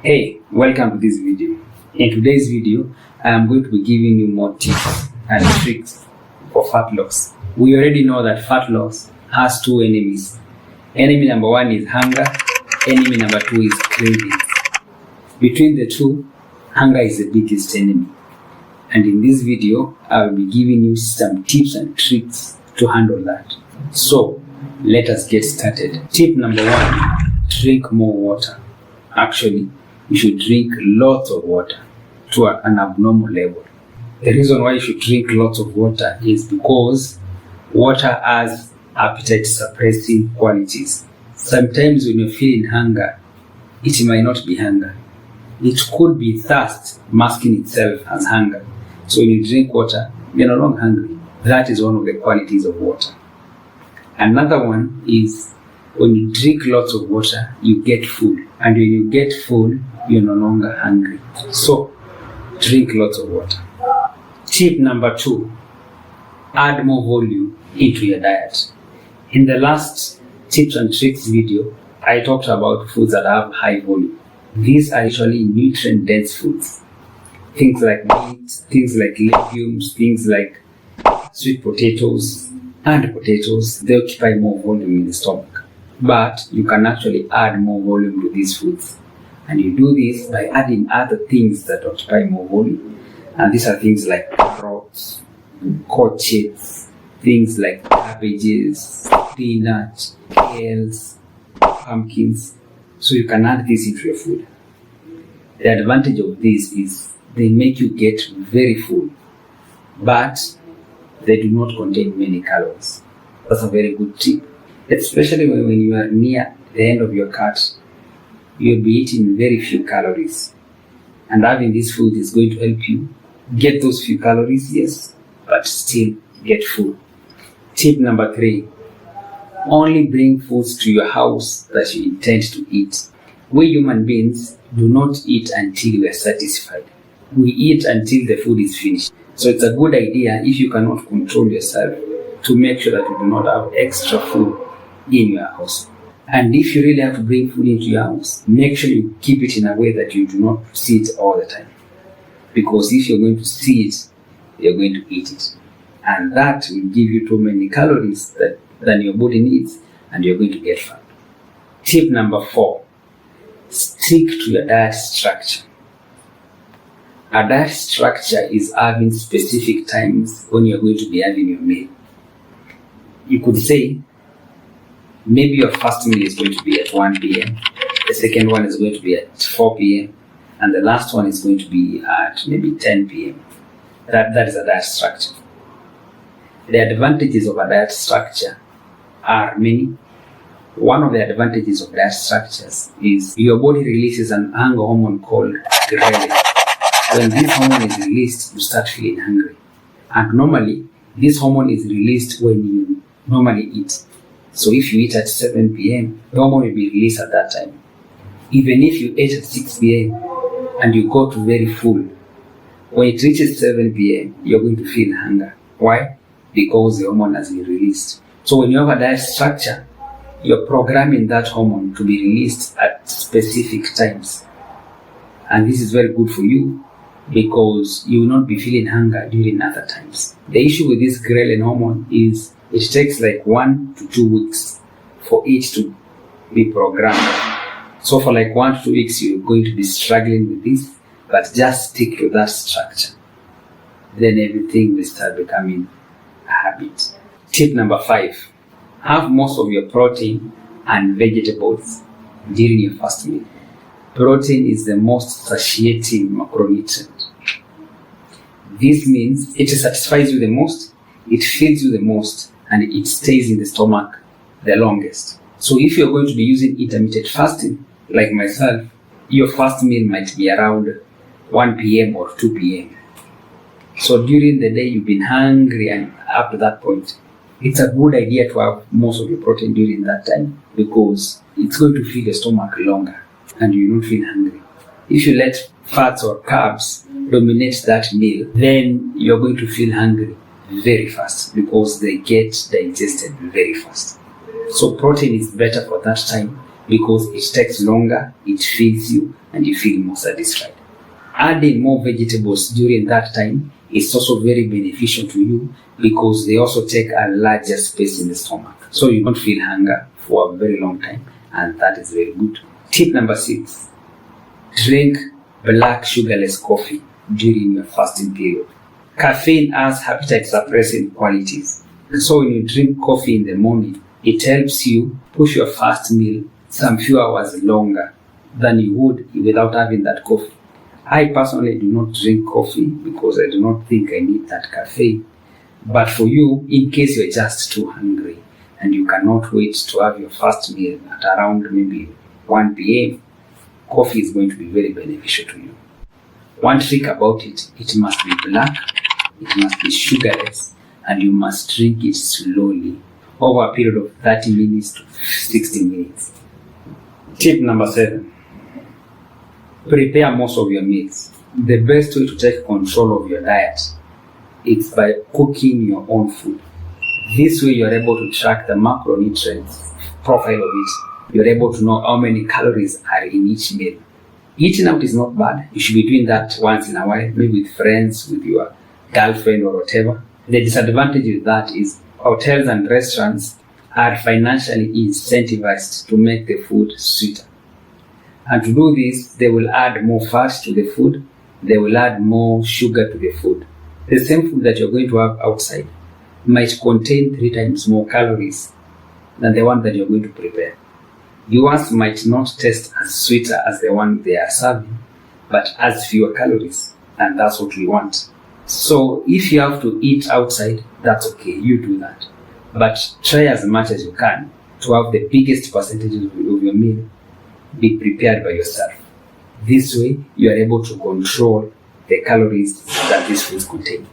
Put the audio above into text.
Hey, welcome to this video. In today's video, I am going to be giving you more tips and tricks for fat loss. We already know that fat loss has two enemies. Enemy number one is hunger, enemy number two is cravings. Between the two, hunger is the biggest enemy. And in this video, I will be giving you some tips and tricks to handle that. So, let us get started. Tip number one, drink more water. Actually, you should drink lots of water to an abnormal level. The reason why you should drink lots of water is because water has appetite suppressing qualities. Sometimes when you're feeling hunger, it might not be hunger. It could be thirst masking itself as hunger. So when you drink water, you're no longer hungry. That is one of the qualities of water. Another one is when you drink lots of water, you get full. And when you get full, you're no longer hungry. So, drink lots of water. Tip number two, add more volume into your diet. In the last tips and tricks video, I talked about foods that have high volume. These are actually nutrient-dense foods. Things like meat, things like legumes, things like sweet potatoes and potatoes, they occupy more volume in the stomach. But you can actually add more volume to these foods. And you do this by adding other things that occupy more volume. And these are things like carrots, courgettes, things like cabbages, spinach, kales, pumpkins. So you can add this into your food. The advantage of this is they make you get very full, but they do not contain many calories. That's a very good tip. Especially when you are near the end of your cut, you'll be eating very few calories. And having this food is going to help you get those few calories, yes, but still get full. Tip number three, only bring foods to your house that you intend to eat. We human beings do not eat until we are satisfied. We eat until the food is finished. So it's a good idea if you cannot control yourself to make sure that you do not have extra food in your house. And if you really have to bring food into your house, make sure you keep it in a way that you do not see it all the time. Because if you're going to see it, you're going to eat it. And that will give you too many calories than your body needs, and you're going to get fat. Tip number four, stick to your diet structure. A diet structure is having specific times when you're going to be having your meal. You could say, maybe your first meal is going to be at 1 p.m., the second one is going to be at 4 p.m., and the last one is going to be at maybe 10 p.m. That is a diet structure. The advantages of a diet structure are many. One of the advantages of diet structures is your body releases an hunger hormone called ghrelin. When this hormone is released, you start feeling hungry. And normally, this hormone is released when you normally eat. So if you eat at 7 p.m., the hormone will be released at that time. Even if you ate at 6 p.m. and you got very full, when it reaches 7 p.m., you're going to feel hunger. Why? Because the hormone has been released. So when you have a diet structure, you're programming that hormone to be released at specific times. And this is very good for you because you will not be feeling hunger during other times. The issue with this ghrelin hormone is it takes like 1 to 2 weeks for it to be programmed. So for like 1 to 2 weeks, you're going to be struggling with this, but just stick to that structure. Then everything will start becoming a habit. Tip number 5, have most of your protein and vegetables during your first meal. Protein is the most satiating macronutrient. This means it satisfies you the most, it fills you the most, and it stays in the stomach the longest. So if you're going to be using intermittent fasting, like myself, your first meal might be around 1 p.m. or 2 p.m. So during the day you've been hungry, and up to that point, it's a good idea to have most of your protein during that time because it's going to fill your stomach longer and you don't feel hungry. If you let fats or carbs dominate that meal, then you're going to feel hungry very fast because they get digested very fast. So protein is better for that time because it takes longer, it feeds you, and you feel more satisfied. Adding more vegetables during that time is also very beneficial to you because they also take a larger space in the stomach. So you don't feel hunger for a very long time, and that is very good. Tip number 6, drink black sugarless coffee during your fasting period. Caffeine has appetite suppressing qualities. So when you drink coffee in the morning, it helps you push your fast meal some few hours longer than you would without having that coffee. I personally do not drink coffee because I do not think I need that caffeine. But for you, in case you're just too hungry and you cannot wait to have your first meal at around maybe 1 p.m., coffee is going to be very beneficial to you. One trick about it, it must be black, it must be sugarless, and you must drink it slowly over a period of 30 minutes to 60 minutes. Tip number 7, prepare most of your meals. The best way to take control of your diet is by cooking your own food. This way you're able to track the macronutrients profile of it. You're able to know how many calories are in each meal. Eating out is not bad. You should be doing that once in a while, maybe with friends, with your girlfriend or whatever. The disadvantage with that is hotels and restaurants are financially incentivized to make the food sweeter. And to do this, they will add more fat to the food. They will add more sugar to the food. The same food that you're going to have outside might contain 3 times more calories than the one that you're going to prepare. Yours might not taste as sweeter as the one they are serving, but has fewer calories, and that's what we want. So if you have to eat outside, that's okay, you do that. But try as much as you can to have the biggest percentage of your meal be prepared by yourself. This way, you are able to control the calories that these foods contain.